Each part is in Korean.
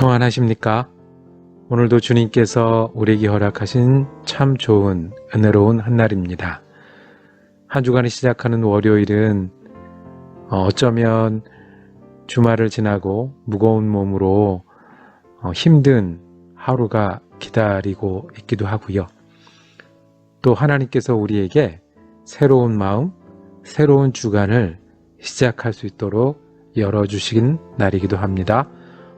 평안하십니까? 오늘도 주님께서 우리에게 허락하신 참 좋은 은혜로운 한날입니다. 한 주간을 시작하는 월요일은 어쩌면 주말을 지나고 무거운 몸으로 힘든 하루가 기다리고 있기도 하고요. 또 하나님께서 우리에게 새로운 마음, 새로운 주간을 시작할 수 있도록 열어주신 날이기도 합니다.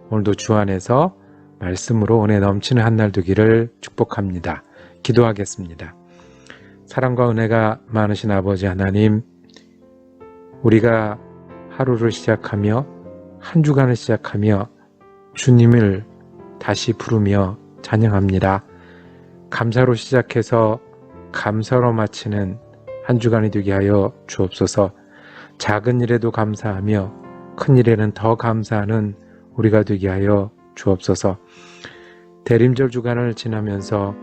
오늘도 주 안에서 말씀으로 은혜 넘치는 한 날 되기를 축복합니다. 기도하겠습니다. 사랑과 은혜가 많으신 아버지 하나님, 우리가 하루를 시작하며 한 주간을 시작하며 주님을 다시 부르며 찬양합니다. 감사로 시작해서 감사로 마치는 한 주간이 되게 하여 주옵소서. 작은 일에도 감사하며 큰 일에는 더 감사하는 우리가 되게 하여 주옵소서. 대림절 주간을 지나면서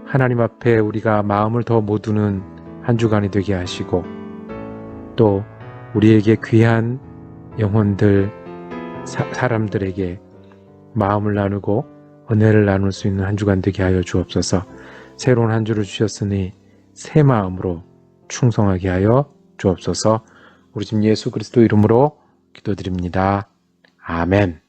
하나님 앞에 우리가 마음을 더 모두는 한 주간이 되게 하시고, 또 우리에게 귀한 영혼들, 사람들에게 마음을 나누고 은혜를 나눌 수 있는 한 주간 되게 하여 주옵소서. 새로운 한 주를 주셨으니 새 마음으로 충성하게 하여 주옵소서. 우리 주 예수 그리스도 이름으로 기도드립니다. 아멘.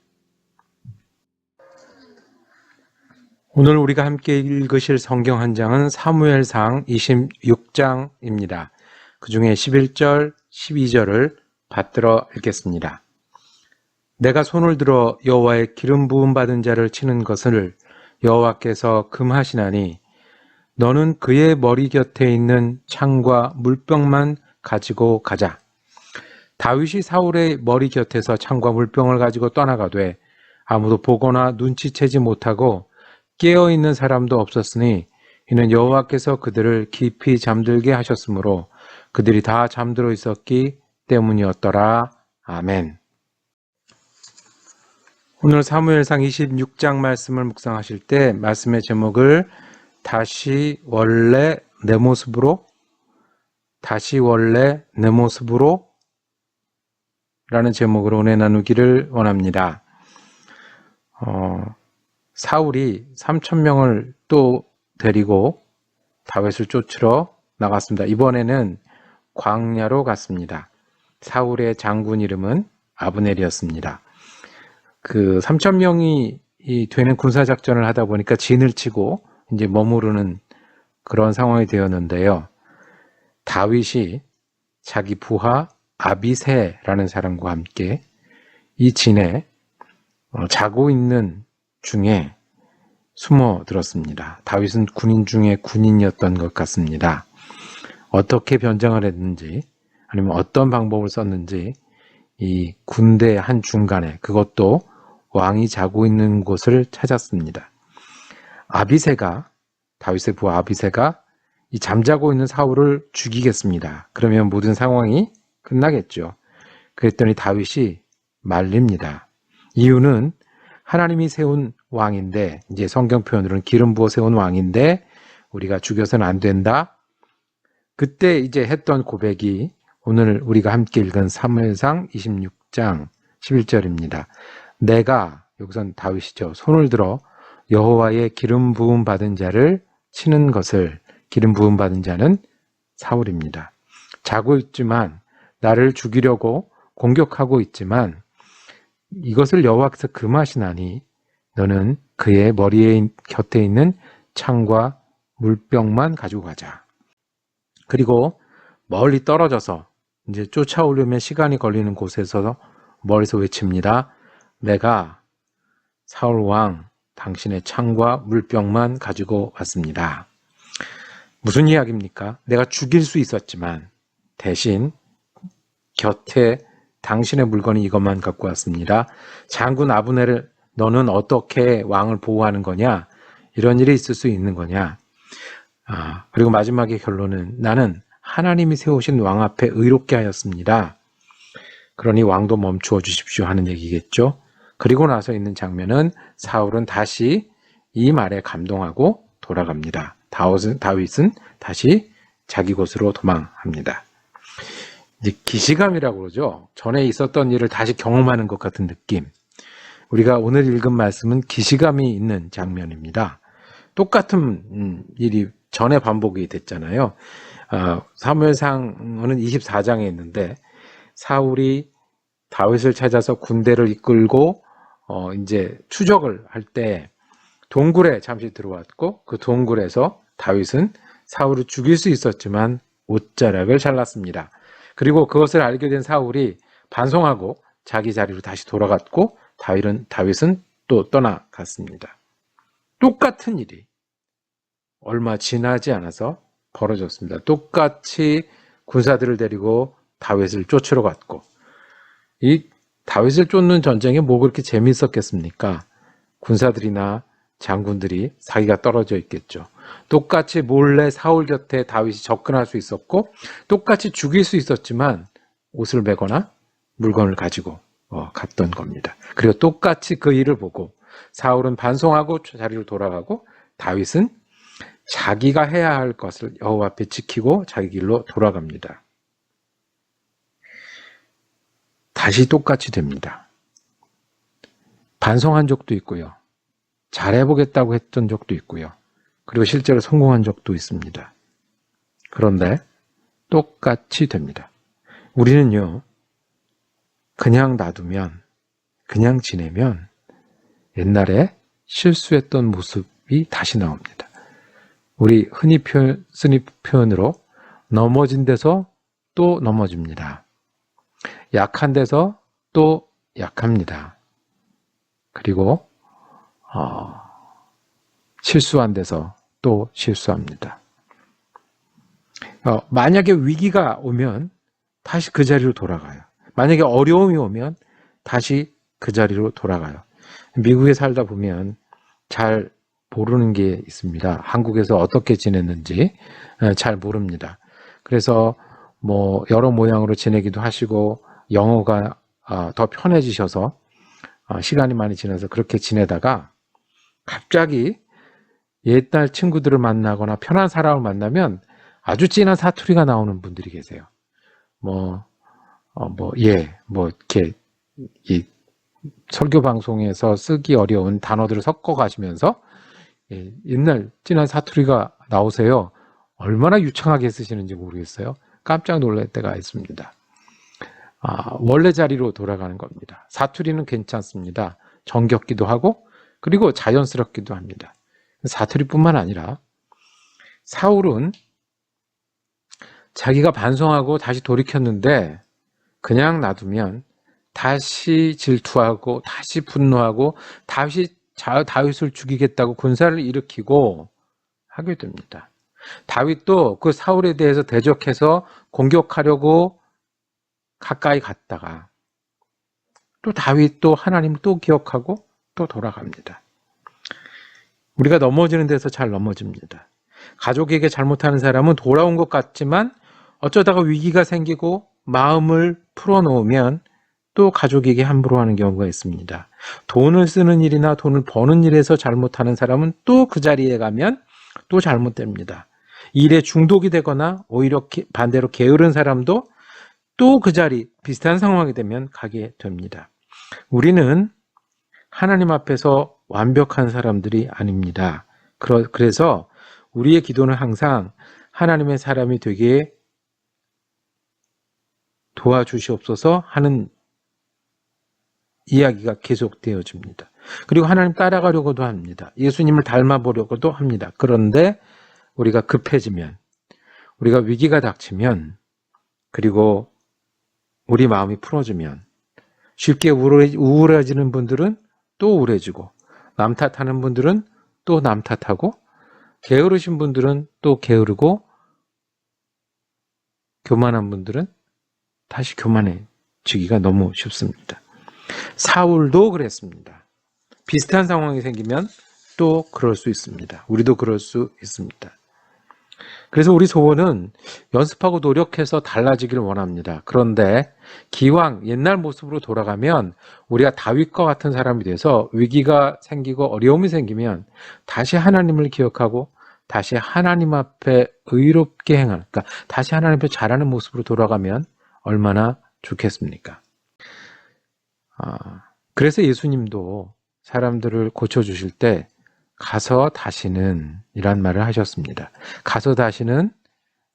오늘 우리가 함께 읽으실 성경 한 장은 사무엘상 26장입니다. 그 중에 11절, 12절을 받들어 읽겠습니다. 내가 손을 들어 여호와의 기름 부음 받은 자를 치는 것을 여호와께서 금하시나니 너는 그의 머리 곁에 있는 창과 물병만 가지고 가자. 다윗이 사울의 머리 곁에서 창과 물병을 가지고 떠나가되 아무도 보거나 눈치채지 못하고 깨어있는 사람도 없었으니 이는 여호와께서 그들을 깊이 잠들게 하셨으므로 그들이 다 잠들어 있었기 때문이었더라. 아멘. 오늘 사무엘상 26장 말씀을 묵상하실 때 말씀의 제목을 다시 원래 내 모습으로 라는 제목으로 은혜 나누기를 원합니다. 사울이 3,000명을 또 데리고 다윗을 쫓으러 나갔습니다. 이번에는 광야로 갔습니다. 사울의 장군 이름은 아브넬이었습니다. 그 3,000명이 되는 군사작전을 하다 보니까 진을 치고 이제 머무르는 그런 상황이 되었는데요. 다윗이 자기 부하 아비새라는 사람과 함께 이 진에 자고 있는 중에 숨어들었습니다. 다윗은 군인 중에 군인이었던 것 같습니다. 어떻게 변장을 했는지 아니면 어떤 방법을 썼는지 이 군대 한 중간에, 그것도 왕이 자고 있는 곳을 찾았습니다. 아비새가, 다윗의 부하 아비새가 이 잠자고 있는 사울을 죽이겠습니다. 그러면 모든 상황이 끝나겠죠. 그랬더니 다윗이 말립니다. 이유는 하나님이 세운 왕인데, 이제 성경 표현으로는 기름 부어 세운 왕인데 우리가 죽여서는 안 된다. 그때 이제 했던 고백이 오늘 우리가 함께 읽은 사무엘상 26장 11절입니다. 내가, 여기선 다윗이죠, 손을 들어 여호와의 기름 부음 받은 자를 치는 것을, 기름 부음 받은 자는 사울입니다. 자고 있지만, 나를 죽이려고 공격하고 있지만 이것을 여호와께서 금하시나니 너는 그의 머리에 곁에 있는 창과 물병만 가지고 가자. 그리고 멀리 떨어져서 이제 쫓아오려면 시간이 걸리는 곳에서 멀리서 외칩니다. 내가 사울 왕 당신의 창과 물병만 가지고 왔습니다. 무슨 이야기입니까? 내가 죽일 수 있었지만 대신 곁에 당신의 물건이 이것만 갖고 왔습니다. 장군 아브넬을 너는 어떻게 왕을 보호하는 거냐? 이런 일이 있을 수 있는 거냐? 그리고 마지막의 결론은 나는 하나님이 세우신 왕 앞에 의롭게 하였습니다. 그러니 왕도 멈추어 주십시오 하는 얘기겠죠. 그리고 나서 있는 장면은 사울은 다시 이 말에 감동하고 돌아갑니다. 다윗은 다시 자기 곳으로 도망합니다. 이제 기시감이라고 그러죠. 전에 있었던 일을 다시 경험하는 것 같은 느낌. 우리가 오늘 읽은 말씀은 기시감이 있는 장면입니다. 똑같은 일이 전에 반복이 됐잖아요. 사무엘상은 24장에 있는데 사울이 다윗을 찾아서 군대를 이끌고 이제 추적을 할 때 동굴에 잠시 들어왔고 그 동굴에서 다윗은 사울을 죽일 수 있었지만 옷자락을 잘랐습니다. 그리고 그것을 알게 된 사울이 반성하고 자기 자리로 다시 돌아갔고 다윗은 또 떠나갔습니다. 똑같은 일이 얼마 지나지 않아서 벌어졌습니다. 똑같이 군사들을 데리고 다윗을 쫓으러 갔고 이 다윗을 쫓는 전쟁이 뭐 그렇게 재미있었겠습니까? 군사들이나 장군들이 사기가 떨어져 있겠죠. 똑같이 몰래 사울 곁에 다윗이 접근할 수 있었고 똑같이 죽일 수 있었지만 옷을 매거나 물건을 가지고 갔던 겁니다. 그리고 똑같이 그 일을 보고 사울은 반성하고 자리로 돌아가고 다윗은 자기가 해야 할 것을 여호와 앞에 지키고 자기 길로 돌아갑니다. 다시 똑같이 됩니다. 반성한 적도 있고요. 잘해보겠다고 했던 적도 있고요. 그리고 실제로 성공한 적도 있습니다. 그런데 똑같이 됩니다. 우리는요, 그냥 놔두면, 그냥 지내면 옛날에 실수했던 모습이 다시 나옵니다. 우리 흔히 쓰는 표현으로 넘어진 데서 또 넘어집니다. 약한 데서 또 약합니다. 그리고 실수한 데서 또 실수합니다. 만약에 위기가 오면 다시 그 자리로 돌아가요. 만약에 어려움이 오면 다시 그 자리로 돌아가요. 미국에 살다 보면 잘 모르는 게 있습니다. 한국에서 어떻게 지냈는지 잘 모릅니다. 그래서 뭐 여러 모양으로 지내기도 하시고 영어가 더 편해지셔서 시간이 많이 지나서 그렇게 지내다가 갑자기 옛날 친구들을 만나거나 편한 사람을 만나면 아주 진한 사투리가 나오는 분들이 계세요. 이렇게 이 설교 방송에서 쓰기 어려운 단어들을 섞어 가시면서 옛날 진한 사투리가 나오세요. 얼마나 유창하게 쓰시는지 모르겠어요. 깜짝 놀랄 때가 있습니다. 원래 자리로 돌아가는 겁니다. 사투리는 괜찮습니다. 정겹기도 하고 그리고 자연스럽기도 합니다. 사투리뿐만 아니라 사울은 자기가 반성하고 다시 돌이켰는데 그냥 놔두면 다시 질투하고 다시 분노하고 다시 다윗을 죽이겠다고 군사를 일으키고 하게 됩니다. 다윗도 그 사울에 대해서 대적해서 공격하려고 가까이 갔다가 또 다윗도 하나님을 또 기억하고 또 돌아갑니다. 우리가 넘어지는 데서 잘 넘어집니다. 가족에게 잘못하는 사람은 돌아온 것 같지만 어쩌다가 위기가 생기고 마음을 풀어놓으면 또 가족에게 함부로 하는 경우가 있습니다. 돈을 쓰는 일이나 돈을 버는 일에서 잘못하는 사람은 또 그 자리에 가면 또 잘못됩니다. 일에 중독이 되거나 오히려 반대로 게으른 사람도 또 그 자리, 비슷한 상황이 되면 가게 됩니다. 우리는 하나님 앞에서 완벽한 사람들이 아닙니다. 그래서 우리의 기도는 항상 하나님의 사람이 되게 도와주시옵소서 하는 이야기가 계속되어집니다. 그리고 하나님 따라가려고도 합니다. 예수님을 닮아보려고도 합니다. 그런데 우리가 급해지면, 우리가 위기가 닥치면, 그리고 우리 마음이 풀어지면 쉽게 우울해지는 분들은 또 우울해지고 남 탓하는 분들은 또 남 탓하고 게으르신 분들은 또 게으르고 교만한 분들은 다시 교만해지기가 너무 쉽습니다. 사울도 그랬습니다. 비슷한 상황이 생기면 또 그럴 수 있습니다. 우리도 그럴 수 있습니다. 그래서 우리 소원은 연습하고 노력해서 달라지기를 원합니다. 그런데 기왕 옛날 모습으로 돌아가면 우리가 다윗과 같은 사람이 돼서 위기가 생기고 어려움이 생기면 다시 하나님을 기억하고 다시 하나님 앞에 의롭게 행하는, 그러니까 다시 하나님 앞에 잘하는 모습으로 돌아가면 얼마나 좋겠습니까? 그래서 예수님도 사람들을 고쳐주실 때 가서 다시는 이란 말을 하셨습니다. 가서 다시는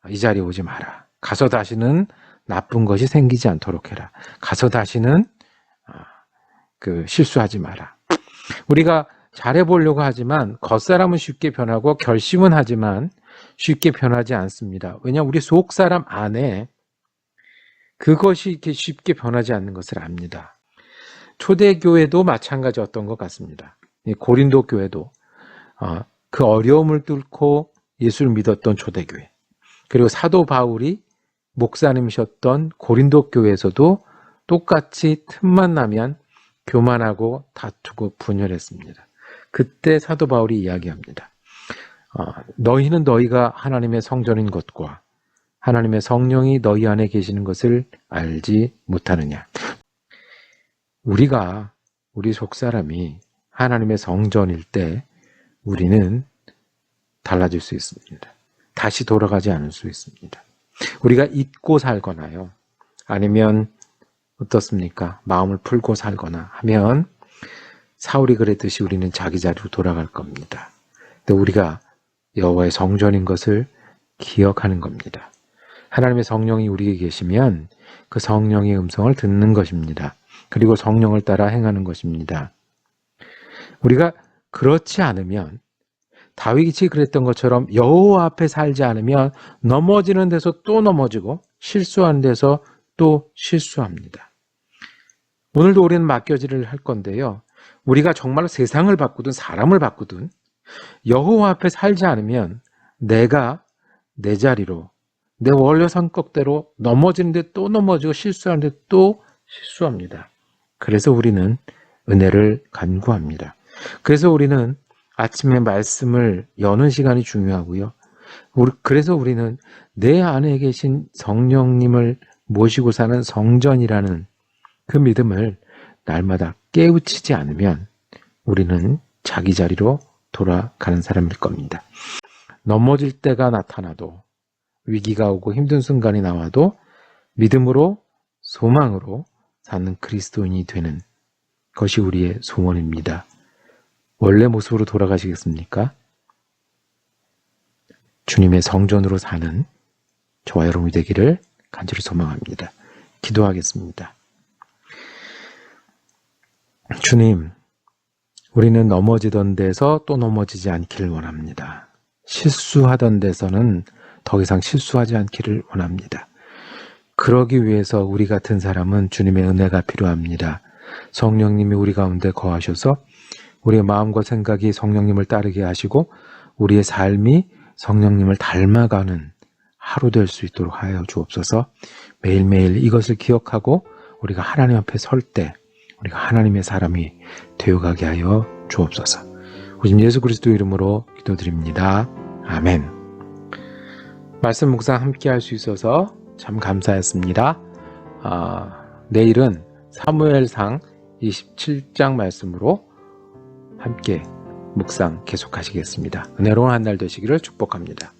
이 자리에 오지 마라. 가서 다시는 나쁜 것이 생기지 않도록 해라. 가서 다시는 실수하지 마라. 우리가 잘해보려고 하지만 겉사람은 쉽게 변하고 결심은 하지만 쉽게 변하지 않습니다. 왜냐하면 우리 속사람 안에 그것이 이렇게 쉽게 변하지 않는 것을 압니다. 초대교회도 마찬가지였던 것 같습니다. 고린도 교회도 그 어려움을 뚫고 예수를 믿었던 초대교회, 그리고 사도 바울이 목사님이셨던 고린도 교회에서도 똑같이 틈만 나면 교만하고 다투고 분열했습니다. 그때 사도 바울이 이야기합니다. 너희는 너희가 하나님의 성전인 것과 하나님의 성령이 너희 안에 계시는 것을 알지 못하느냐. 우리 속사람이 하나님의 성전일 때 우리는 달라질 수 있습니다. 다시 돌아가지 않을 수 있습니다. 우리가 잊고 살거나요, 아니면 어떻습니까? 마음을 풀고 살거나 하면 사울이 그랬듯이 우리는 자기 자리로 돌아갈 겁니다. 근데 우리가 여호와의 성전인 것을 기억하는 겁니다. 하나님의 성령이 우리에게 계시면 그 성령의 음성을 듣는 것입니다. 그리고 성령을 따라 행하는 것입니다. 우리가 그렇지 않으면, 다윗이 그랬던 것처럼 여호와 앞에 살지 않으면 넘어지는 데서 또 넘어지고 실수하는 데서 또 실수합니다. 오늘도 우리는 맡겨지를 할 건데요, 우리가 정말로 세상을 바꾸든 사람을 바꾸든 여호와 앞에 살지 않으면 내가 내 자리로, 내 원래 성격대로 넘어지는데 또 넘어지고 실수하는데 또 실수합니다. 그래서 우리는 은혜를 간구합니다. 그래서 우리는 아침에 말씀을 여는 시간이 중요하고요. 그래서 우리는 내 안에 계신 성령님을 모시고 사는 성전이라는 그 믿음을 날마다 깨우치지 않으면 우리는 자기 자리로 돌아가는 사람일 겁니다. 넘어질 때가 나타나도, 위기가 오고 힘든 순간이 나와도 믿음으로, 소망으로 사는 그리스도인이 되는 것이 우리의 소원입니다. 원래 모습으로 돌아가시겠습니까? 주님의 성전으로 사는 저와 여러분이 되기를 간절히 소망합니다. 기도하겠습니다. 주님, 우리는 넘어지던 데서 또 넘어지지 않기를 원합니다. 실수하던 데서는 더 이상 실수하지 않기를 원합니다. 그러기 위해서 우리 같은 사람은 주님의 은혜가 필요합니다. 성령님이 우리 가운데 거하셔서 우리의 마음과 생각이 성령님을 따르게 하시고 우리의 삶이 성령님을 닮아가는 하루 될 수 있도록 하여 주옵소서. 매일매일 이것을 기억하고 우리가 하나님 앞에 설 때 우리가 하나님의 사람이 되어가게 하여 주옵소서. 우리 주님 예수 그리스도 이름으로 기도드립니다. 아멘. 말씀 묵상 함께 할 수 있어서 참 감사했습니다. 내일은 사무엘상 27장 말씀으로 함께 묵상 계속하시겠습니다. 은혜로운 한 날 되시기를 축복합니다.